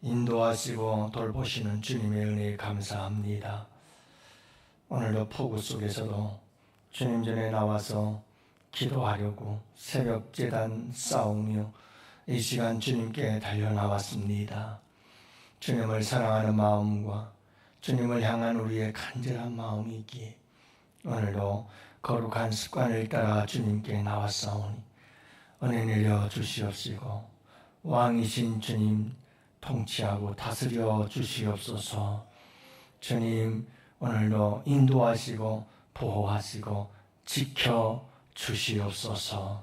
인도하시고 돌보시는 주님의 은혜에 감사합니다. 오늘도 폭우 속에서도 주님 전에 나와서 기도하려고 새벽 제단 싸우며 이 시간 주님께 달려나왔습니다. 주님을 사랑하는 마음과 주님을 향한 우리의 간절한 마음이기에 오늘도 거룩한 습관을 따라 주님께 나왔사오니 은혜 내려 주시옵시고 왕이신 주님 통치하고 다스려 주시옵소서. 주님 오늘도 인도하시고 보호하시고 지켜 주시옵소서.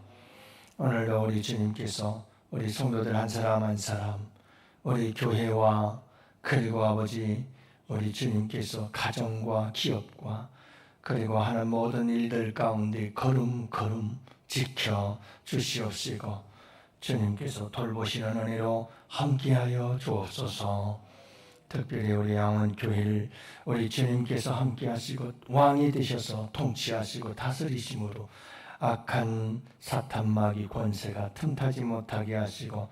오늘도 우리 주님께서 우리 성도들 한 사람 한 사람, 우리 교회와 그리고 아버지 우리 주님께서 가정과 기업과 그리고 하는 모든 일들 가운데 걸음걸음 지켜 주시옵시고 주님께서 돌보시는 은혜로 함께하여 주옵소서. 특별히 우리 양원 교회를 우리 주님께서 함께하시고 왕이 되셔서 통치하시고 다스리심으로 악한 사탄 마귀 권세가 틈타지 못하게 하시고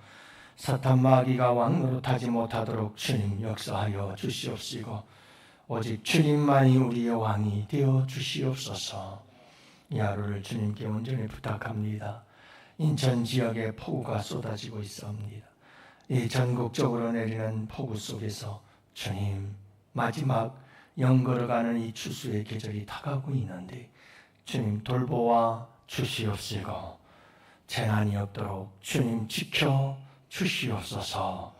사탄 마귀가 왕노릇하지 못하도록 주님 역사하여 주시옵시고 오직 주님만이 우리의 왕이 되어 주시옵소서. 이 하루를 주님께 온전히 부탁합니다. 인천 지역에 폭우가 쏟아지고 있습니다. 이 전국적으로 내리는 폭우 속에서 주님 마지막 영걸어가는 이 추수의 계절이 다가오고 있는데 주님 돌보아 주시옵시고 재난이 없도록 주님 지켜 주시옵소서.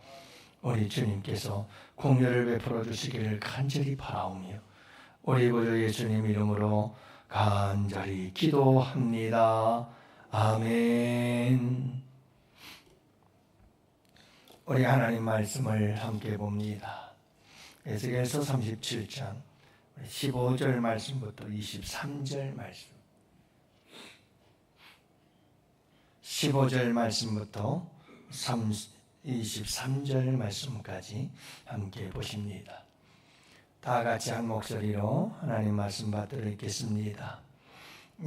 우리 주님께서 공유를 베풀어 주시기를 간절히 바라오며 우리 구주 예수님 이름으로 간절히 기도합니다. 아멘. 우리 하나님 말씀을 함께 봅니다. 에스겔서 37장 15절 말씀부터 23절 말씀, 15절 말씀부터 23절 말씀까지 함께 보십니다. 다 같이 한 목소리로 하나님 말씀 받들어 읽겠습니다.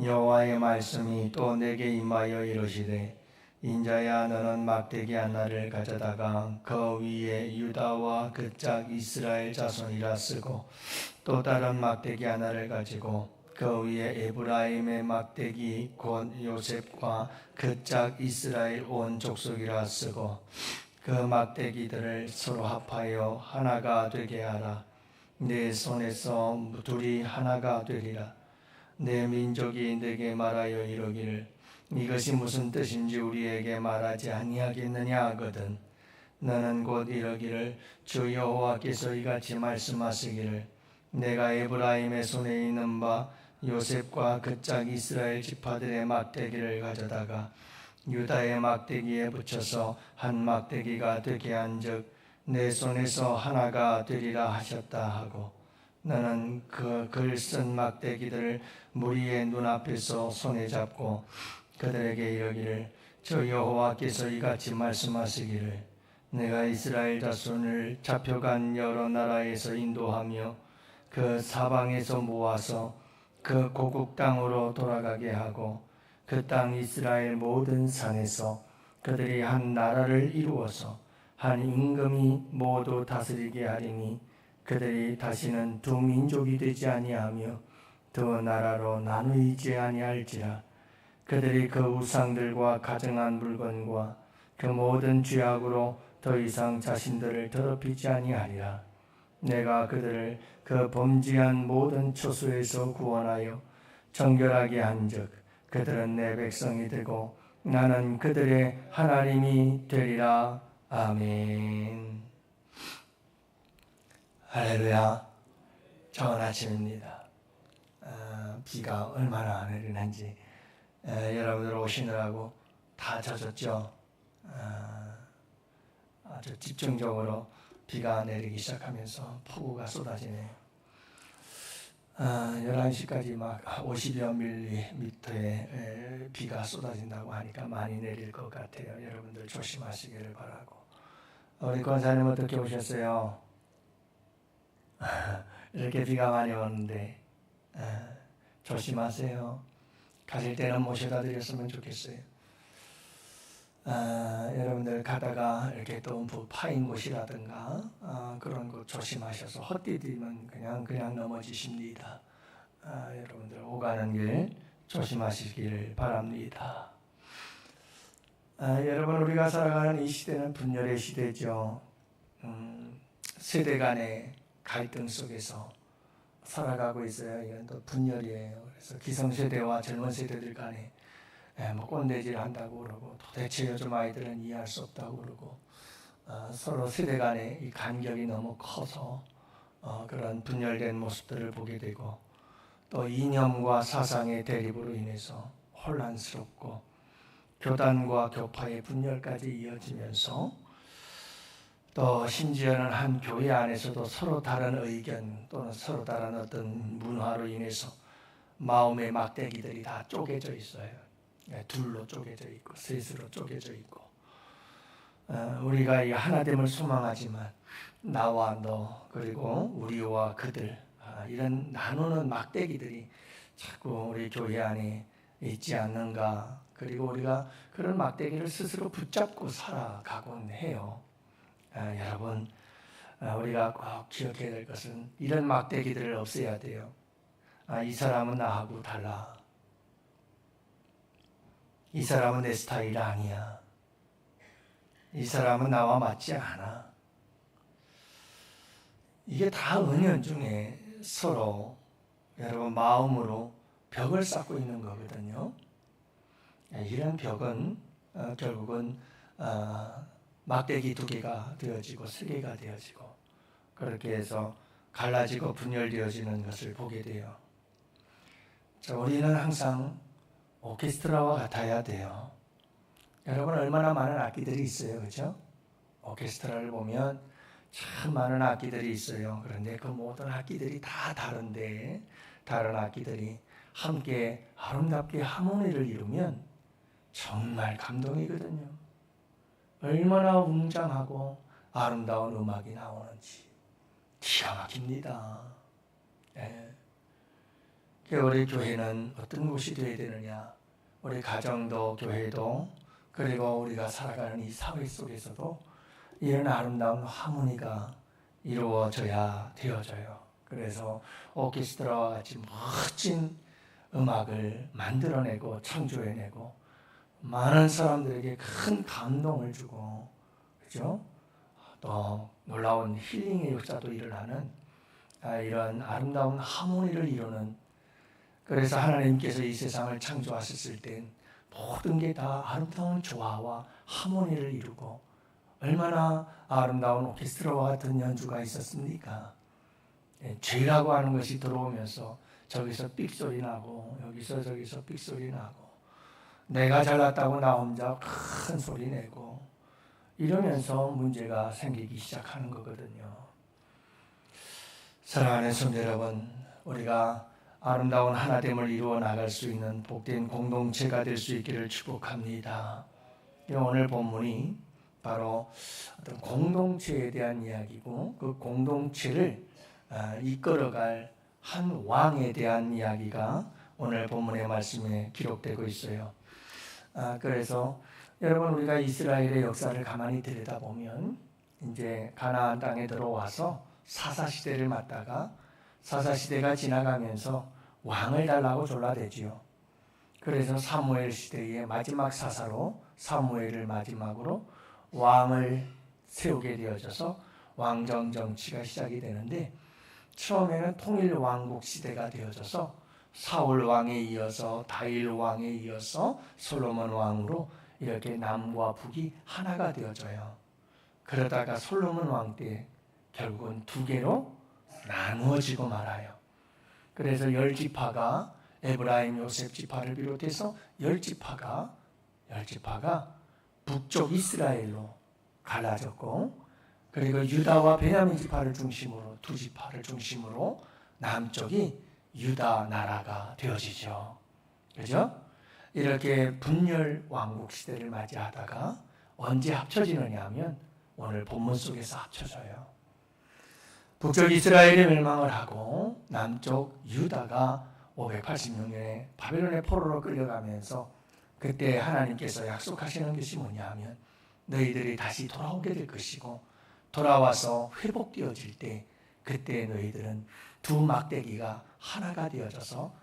여호와의 말씀이 또 내게 임하여 이르시되 인자야 너는 막대기 하나를 가져다가 그 위에 유다와 그 짝 이스라엘 자손이라 쓰고 또 다른 막대기 하나를 가지고 그 위에 에브라임의 막대기 곧 요셉과 그 짝 이스라엘 온 족속이라 쓰고 그 막대기들을 서로 합하여 하나가 되게 하라. 내 손에서 둘이 하나가 되리라. 내 민족이 내게 말하여 이르기를 이것이 무슨 뜻인지 우리에게 말하지 아니하겠느냐 하거든 너는 곧 이르기를 주 여호와께서 이같이 말씀하시기를 내가 에브라임의 손에 있는 바 요셉과 그 짝 이스라엘 지파들의 막대기를 가져다가 유다의 막대기에 붙여서 한 막대기가 되게 한즉 내 손에서 하나가 되리라 하셨다 하고 너는 그 글 쓴 막대기들을 무리의 눈앞에서 손에 잡고 그들에게 이르기를 저 여호와께서 이같이 말씀하시기를 내가 이스라엘 자손을 잡혀간 여러 나라에서 인도하며 그 사방에서 모아서 그 고국 땅으로 돌아가게 하고 그 땅 이스라엘 모든 산에서 그들이 한 나라를 이루어서 한 임금이 모두 다스리게 하리니 그들이 다시는 두 민족이 되지 아니하며 두 나라로 나누이지 아니할지라. 그들이 그 우상들과 가증한 물건과 그 모든 죄악으로 더 이상 자신들을 더럽히지 아니하리라. 내가 그들을 그 범죄한 모든 처소에서 구원하여 정결하게 한즉 그들은 내 백성이 되고 나는 그들의 하나님이 되리라. 아멘. 할렐루야. 좋은 아침입니다. 비가 얼마나 내리는지 여러분들 오시느라고 다 젖었죠. 아주 집중적으로 비가 내리기 시작하면서 폭우가 쏟아지네요. 11시까지 막 50여 밀리미터의 비가 쏟아진다고 하니까 많이 내릴 것 같아요. 여러분들 조심하시기를 바라고. 우리 권사님 어떻게 오셨어요? 이렇게 비가 많이 오는데 조심하세요. 가실 때는 모셔다 드렸으면 좋겠어요. 여러분들 가다가 이렇게 또 파인 곳이라든가 그런 곳 조심하셔서 헛디디면 그냥 넘어지십니다. 여러분들 오가는 길 조심하시길 바랍니다. 여러분 우리가 살아가는 이 시대는 분열의 시대죠. 세대 간의 갈등 속에서 살아가고 있어요. 이건 또 분열이에요. 그래서 기성세대와 젊은 세대들 간에 꼰대질 한다고 그러고 도대체 요즘 아이들은 이해할 수 없다고 그러고 서로 세대 간의 이 간격이 너무 커서 그런 분열된 모습들을 보게 되고 또 이념과 사상의 대립으로 인해서 혼란스럽고 교단과 교파의 분열까지 이어지면서 또 심지어는 한 교회 안에서도 서로 다른 의견 또는 서로 다른 어떤 문화로 인해서 마음의 막대기들이 다 쪼개져 있어요. 둘로 쪼개져 있고 셋으로 쪼개져 있고 우리가 이 하나됨을 소망하지만 나와 너 그리고 우리와 그들 이런 나누는 막대기들이 자꾸 우리 교회 안에 있지 않는가. 그리고 우리가 그런 막대기를 스스로 붙잡고 살아가곤 해요. 여러분 우리가 꼭 기억해야 될 것은 이런 막대기들을 없애야 돼요. 이 사람은 나하고 달라. 이 사람은 내 스타일 아니야. 이 사람은 나와 맞지 않아. 이게 다 은연중에 서로 여러분 마음으로 벽을 쌓고 있는 거거든요. 이런 벽은 결국은 막대기 2개가 되어지고 3개가 되어지고 그렇게 해서 갈라지고 분열되어지는 것을 보게 돼요. 자, 우리는 항상 오케스트라와 같아야 돼요. 여러분 얼마나 많은 악기들이 있어요, 그렇죠? 오케스트라를 보면 참 많은 악기들이 있어요. 그런데 그 모든 악기들이 다 다른데 다른 악기들이 함께 아름답게 하모니를 이루면 정말 감동이거든요. 얼마나 웅장하고 아름다운 음악이 나오는지 기가 막힙니다. 우리 교회는 어떤 곳이 되어야 되느냐? 우리 가정도 교회도 그리고 우리가 살아가는 이 사회 속에서도 이런 아름다운 하모니가 이루어져야 되어져요. 그래서 오케스트라와 같이 멋진 음악을 만들어내고 창조해내고 많은 사람들에게 큰 감동을 주고 그죠? 또 놀라운 힐링의 역사도 일어나는 이런 아름다운 하모니를 이루는 그래서 하나님께서 이 세상을 창조하셨을 땐 모든 게 다 아름다운 조화와 하모니를 이루고 얼마나 아름다운 오케스트라와 같은 연주가 있었습니까? 죄라고 하는 것이 들어오면서 저기서 삑소리 나고 여기서 저기서 삑소리 나고 내가 잘났다고 나 혼자 큰 소리 내고 이러면서 문제가 생기기 시작하는 거거든요. 사랑하는 성도 여러분, 우리가 아름다운 하나됨을 이루어 나갈 수 있는 복된 공동체가 될 수 있기를 축복합니다. 오늘 본문이 바로 어떤 공동체에 대한 이야기고 그 공동체를 이끌어갈 한 왕에 대한 이야기가 오늘 본문의 말씀에 기록되고 있어요. 그래서 여러분 우리가 이스라엘의 역사를 가만히 들여다보면 이제 가나안 땅에 들어와서 사사시대를 맞다가 사사시대가 지나가면서 왕을 달라고 졸라대지요. 그래서 사무엘 시대의 마지막 사사로 사무엘을 마지막으로 왕을 세우게 되어져서 왕정 정치가 시작이 되는데 처음에는 통일 왕국 시대가 되어져서 사울 왕에 이어서 다윗 왕에 이어서 솔로몬 왕으로 이렇게 남과 북이 하나가 되어져요. 그러다가 솔로몬 왕 때 결국은 2개로 나누어지고 말아요. 그래서 10지파가 에브라임 요셉 지파를 비롯해서 10지파가 북쪽 이스라엘로 갈라졌고 그리고 유다와 베냐민 지파를 중심으로 2지파를 중심으로 남쪽이 유다 나라가 되어지죠. 그렇죠? 이렇게 분열 왕국 시대를 맞이하다가 언제 합쳐지느냐 하면 오늘 본문 속에서 합쳐져요. 북쪽 이스라엘이 멸망을 하고 남쪽 유다가 586년에 바벨론의 포로로 끌려가면서 그때 하나님께서 약속하시는 것이 뭐냐 하면 너희들이 다시 돌아오게 될 것이고 돌아와서 회복되어질 때 그때 너희들은 두 막대기가 하나가 되어져서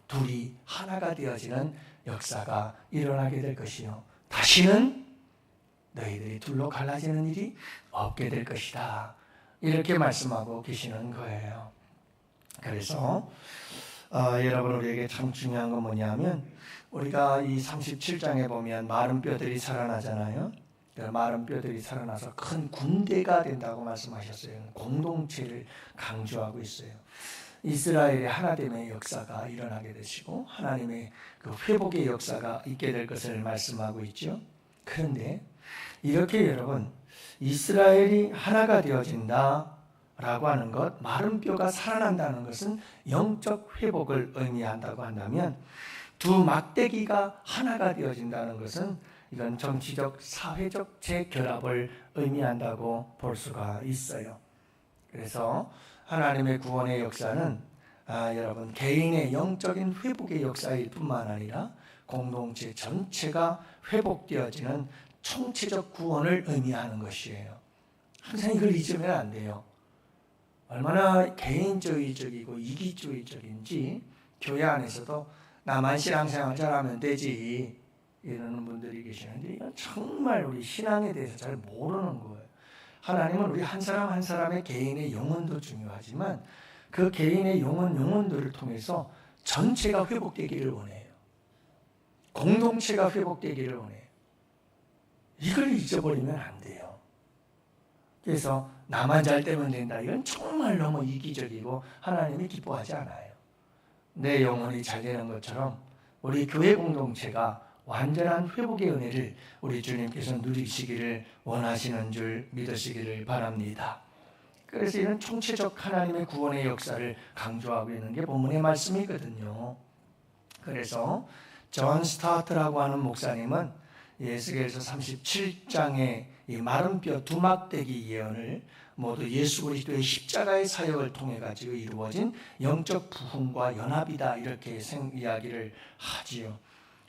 둘이 하나가 되어지는 역사가 일어나게 될 것이요 다시는 너희들이 둘로 갈라지는 일이 없게 될 것이다. 이렇게 말씀하고 계시는 거예요. 그래서 여러분 우리에게 참 중요한 건 뭐냐면 우리가 이 37장에 보면 마른 뼈들이 살아나잖아요. 마른 뼈들이 살아나서 큰 군대가 된다고 말씀하셨어요. 공동체를 강조하고 있어요. 이스라엘의 하나됨의 역사가 일어나게 되시고 하나님의 그 회복의 역사가 있게 될 것을 말씀하고 있죠. 그런데 이렇게 여러분 이스라엘이 하나가 되어진다 라고 하는 것, 마른 뼈가 살아난다는 것은 영적 회복을 의미한다고 한다면 두 막대기가 하나가 되어진다는 것은 이건 정치적, 사회적 재결합을 의미한다고 볼 수가 있어요. 그래서 하나님의 구원의 역사는 여러분 개인의 영적인 회복의 역사일 뿐만 아니라 공동체 전체가 회복되어지는 총체적 구원을 의미하는 것이에요. 항상 이걸 잊으면 안 돼요. 얼마나 개인주의적이고 이기주의적인지 교회 안에서도 나만 신앙생활 잘하면 되지 이러는 분들이 계시는데 이건 정말 우리 신앙에 대해서 잘 모르는 거예요. 하나님은 우리 한 사람 한 사람의 개인의 영혼도 중요하지만 그 개인의 영혼들을 통해서 전체가 회복되기를 원해요. 공동체가 회복되기를 원해요. 이걸 잊어버리면 안 돼요. 그래서 나만 잘 되면 된다. 이건 정말 너무 이기적이고 하나님이 기뻐하지 않아요. 내 영혼이 잘 되는 것처럼 우리 교회 공동체가 완전한 회복의 은혜를 우리 주님께서 누리시기를 원하시는 줄 믿으시기를 바랍니다. 그래서 이런 총체적 하나님의 구원의 역사를 강조하고 있는 게 본문의 말씀이거든요. 그래서 존 스타트라고 하는 목사님은 에스겔서 37장의 이 마른 뼈 두 막대기 예언을 모두 예수 그리스도의 십자가의 사역을 통해 가지고 이루어진 영적 부흥과 연합이다 이렇게 이야기를 하지요.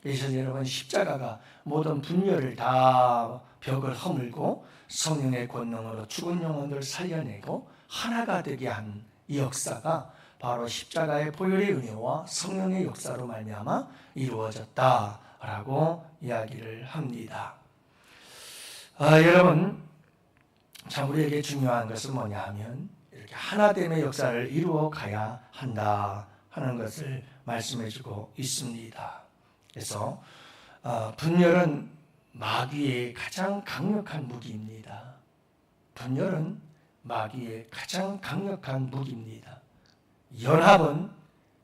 그래서 여러분 십자가가 모든 분열을 다 벽을 허물고 성령의 권능으로 죽은 영혼들을 살려내고 하나가 되게 한 이 역사가 바로 십자가의 보혈의 은혜와 성령의 역사로 말미암아 이루어졌다라고 이야기를 합니다. 여러분 참 우리에게 중요한 것은 뭐냐 하면 이렇게 하나됨의 역사를 이루어 가야 한다 하는 것을 말씀해주고 있습니다. 그래서 분열은 마귀의 가장 강력한 무기입니다. 분열은 마귀의 가장 강력한 무기입니다. 연합은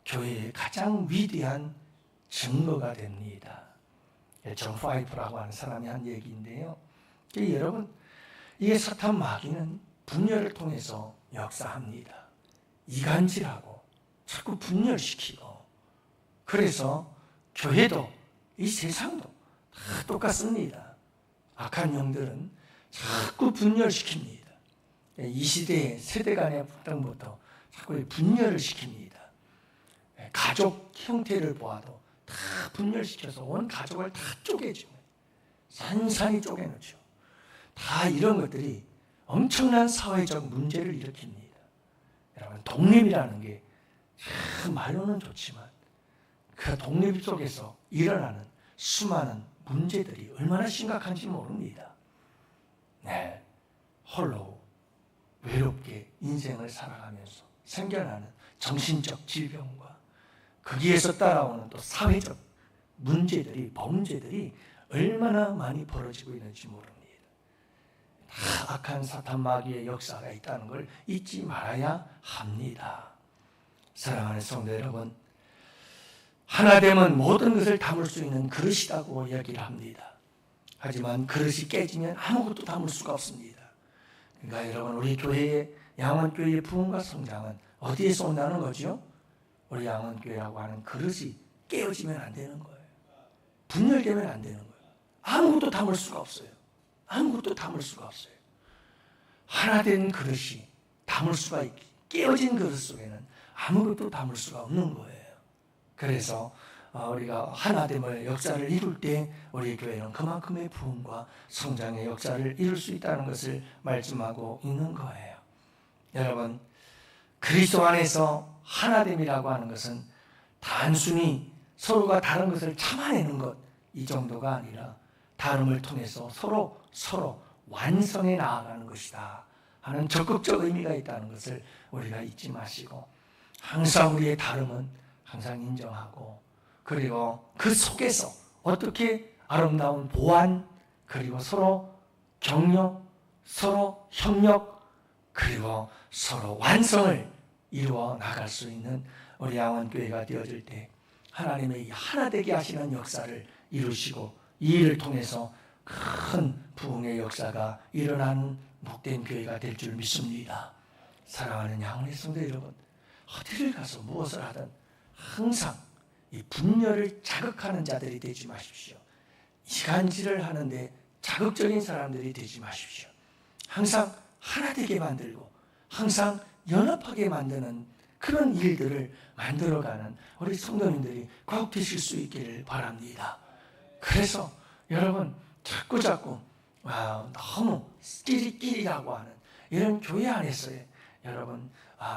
교회의 가장 위대한 증거가 됩니다. 존 파이프라고 하는 사람이 한 얘기인데요. 여러분 이게 사탄 마귀는 분열을 통해서 역사합니다. 이간질하고 자꾸 분열시키고 그래서 교회도 이 세상도 다 똑같습니다. 악한 영들은 자꾸 분열시킵니다. 이 시대의 세대 간의 분쟁부터 자꾸 분열을 시킵니다. 가족 형태를 보아도 다 분열시켜서 온 가족을 다 쪼개죠. 산산이 쪼개놓죠. 다 이런 것들이 엄청난 사회적 문제를 일으킵니다. 여러분 독립이라는 게 참 말로는 좋지만 그 독립 속에서 일어나는 수많은 문제들이 얼마나 심각한지 모릅니다. 네, 홀로 외롭게 인생을 살아가면서 생겨나는 정신적 질병과 거기에서 따라오는 또 사회적 문제들이 범죄들이 얼마나 많이 벌어지고 있는지 모릅니다. 다 악한 사탄 마귀의 역사가 있다는 걸 잊지 말아야 합니다. 사랑하는 성도 여러분, 하나됨은 모든 것을 담을 수 있는 그릇이라고 이야기를 합니다. 하지만 그릇이 깨지면 아무것도 담을 수가 없습니다. 그러니까 여러분 우리 교회의 양원교회의 부흥과 성장은 어디에서 온다는 거죠? 우리 양원교회라고 하는 그릇이 깨어지면 안 되는 거예요. 분열되면 안 되는 거예요. 아무것도 담을 수가 없어요. 아무것도 담을 수가 없어요. 하나 된 그릇이 담을 수가 있기 깨어진 그릇 속에는 아무것도 담을 수가 없는 거예요. 그래서 우리가 하나됨을 역사를 이룰 때 우리 교회는 그만큼의 부흥과 성장의 역사를 이룰 수 있다는 것을 말씀하고 있는 거예요. 여러분, 그리스도 안에서 하나됨이라고 하는 것은 단순히 서로가 다른 것을 참아내는 것, 이 정도가 아니라 다름을 통해서 서로 완성해 나아가는 것이다 하는 적극적 의미가 있다는 것을 우리가 잊지 마시고, 항상 우리의 다름은 항상 인정하고, 그리고 그 속에서 어떻게 아름다운 보완, 그리고 서로 격려, 서로 협력, 그리고 서로 완성을 이루어 나갈 수 있는 우리 양원교회가 되어질 때 하나님의 하나 되게 하시는 역사를 이루시고, 이 일을 통해서 큰 부흥의 역사가 일어나는 복된 교회가 될 줄 믿습니다. 사랑하는 양원의 성도 여러분, 어디를 가서 무엇을 하든 항상 이 분열을 자극하는 자들이 되지 마십시오. 이간질을 하는데 자극적인 사람들이 되지 마십시오. 항상 하나 되게 만들고 항상 연합하게 만드는 그런 일들을 만들어가는 우리 성도님들이 꼭 되실 수 있기를 바랍니다. 그래서 여러분, 자꾸 너무 끼리끼리라고 하는 이런 교회 안에서의 여러분,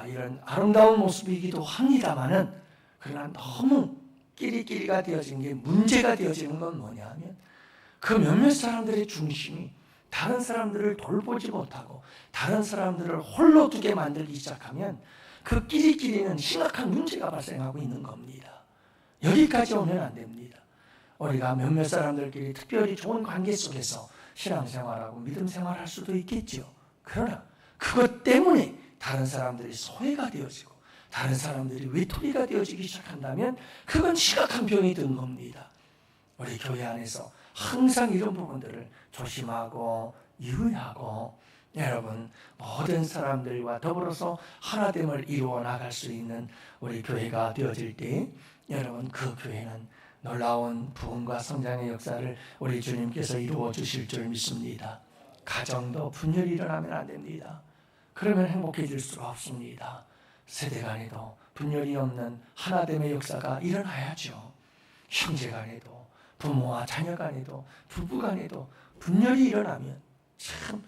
이런 아름다운 모습이기도 합니다만은, 그러나 너무 끼리끼리가 되어진 게 문제가 되어지는 건 뭐냐 하면, 그 몇몇 사람들의 중심이 다른 사람들을 돌보지 못하고 다른 사람들을 홀로 두게 만들기 시작하면 그 끼리끼리는 심각한 문제가 발생하고 있는 겁니다. 여기까지 오면 안 됩니다. 우리가 몇몇 사람들끼리 특별히 좋은 관계 속에서 신앙생활하고 믿음생활할 수도 있겠죠. 그러나 그것 때문에 다른 사람들이 소외가 되어지고 다른 사람들이 외톨이가 되어지기 시작한다면 그건 심각한 병이 든 겁니다. 우리 교회 안에서 항상 이런 부분들을 조심하고 유의하고, 여러분, 모든 사람들과 더불어서 하나됨을 이루어 나갈 수 있는 우리 교회가 되어질 때, 여러분, 그 교회는 놀라운 부흥과 성장의 역사를 우리 주님께서 이루어 주실 줄 믿습니다. 가정도 분열이 일어나면 안 됩니다. 그러면 행복해질 수가 없습니다. 세대 간에도 분열이 없는 하나됨의 역사가 일어나야죠. 형제 간에도, 부모와 자녀 간에도, 부부 간에도 분열이 일어나면 참,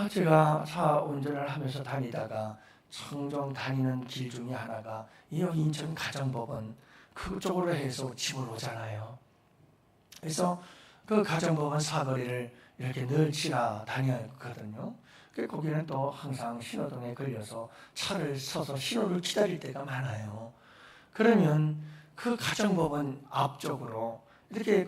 제가 차 운전을 하면서 다니다가 청정 다니는 길 중에 하나가 이 인천 가정법원 그쪽으로 해서 집으로 오잖아요. 그래서 그 가정법원 사거리를 이렇게 늘 지나다녔거든요. 거기는 또 항상 신호등에 걸려서 차를 서서 신호를 기다릴 때가 많아요. 그러면 그 가정법원 앞쪽으로 이렇게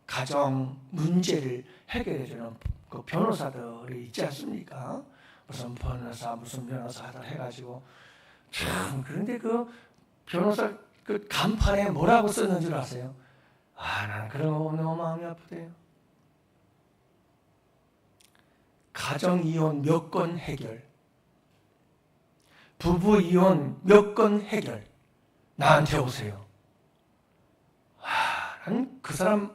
가정 문제를 해결해주는 그 변호사들이 있지 않습니까? 무슨 변호사 하다 해가지고 참, 그런데 그 변호사 그 간판에 뭐라고 쓰는 줄 아세요? 나는 그런 거 보면 너무 마음이 아프대요. 가정이혼 몇 건 해결, 부부이혼 몇 건 해결, 나한테 오세요. 난 그 사람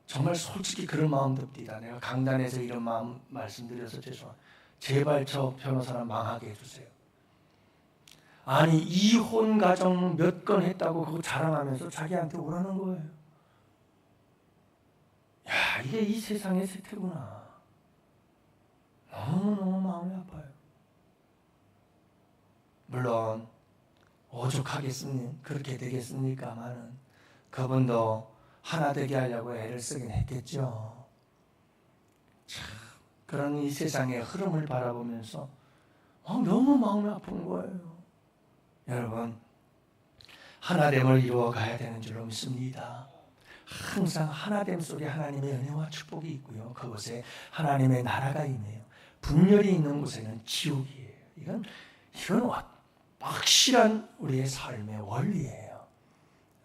정말 솔직히 그런 마음 듭니다. 내가 강단에서 이런 마음 말씀드려서 죄송합니다. 제발 저 변호사는 망하게 해주세요. 아니, 이혼 가정 몇 건 했다고 그거 자랑하면서 자기한테 오라는 거예요. 야, 이게 이 세상의 세태구나. 너무너무 마음이 아파요. 물론 오죽하겠습니까? 그렇게 되겠습니까마는 그분도 하나 되게 하려고 애를 쓰긴 했겠죠. 참, 그런 이 세상의 흐름을 바라보면서 너무 마음이 아픈 거예요. 여러분, 하나됨을 이루어 가야 되는 줄로 믿습니다. 항상 하나됨 속에 하나님의 은혜와 축복이 있고요. 그곳에 하나님의 나라가 있네요. 분열이 있는 곳에는 지옥이에요. 이건 확실한 우리의 삶의 원리예요.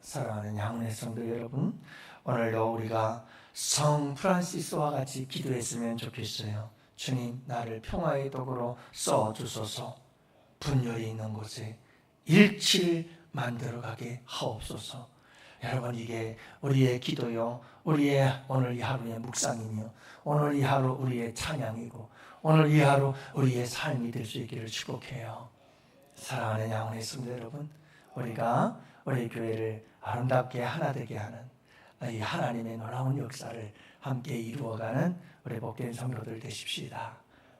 사랑하는 양훈의 성도 여러분, 오늘도 우리가 성 프란시스와 같이 기도했으면 좋겠어요. 주님, 나를 평화의 도구로 써주소서. 분열이 있는 곳에 일치를 만들어가게 하옵소서. 여러분, 이게 우리의 기도요, 우리의 오늘 이 하루의 묵상이며 오늘 이 하루 우리의 찬양이고 오늘 이 하루 우리의 삶이 될 수 있기를 축복해요. 사랑하는 양훈의 성도 여러분, 우리가 우리 교회를 아름답게 하나 되게 하는 이 하나님의 놀라운 역사를 함께 이루어가는 우리 복된 성도들 되십시다.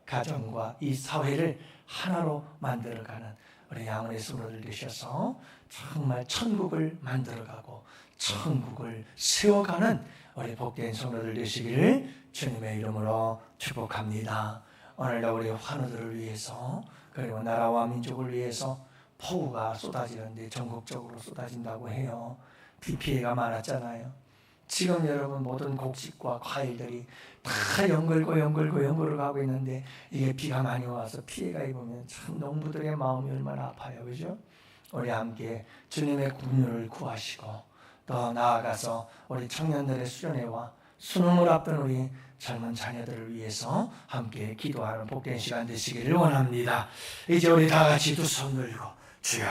가정과 이 사회를 하나로 만들어가는 우리 양원의 성도들 되셔서 정말 천국을 만들어가고 천국을 세워가는 우리 복된 성도들 되시기를 주님의 이름으로 축복합니다. 오늘도 우리 환우들을 위해서 그리고 나라와 민족을 위해서 폭우가 쏟아지는데 전국적으로 쏟아진다고 해요. 비 피해가 많았잖아요. 지금 여러분 모든 곡식과 과일들이 다 연걸고 가고 있는데 이게 비가 많이 와서 피해가 입으면 참 농부들의 마음이 얼마나 아파요. 그죠? 우리 함께 주님의 긍휼을 구하시고 더 나아가서 우리 청년들의 수련회와 수능을 앞둔 우리 젊은 자녀들을 위해서 함께 기도하는 복된 시간 되시기를 원합니다. 이제 우리 다 같이 두 손 들고 주여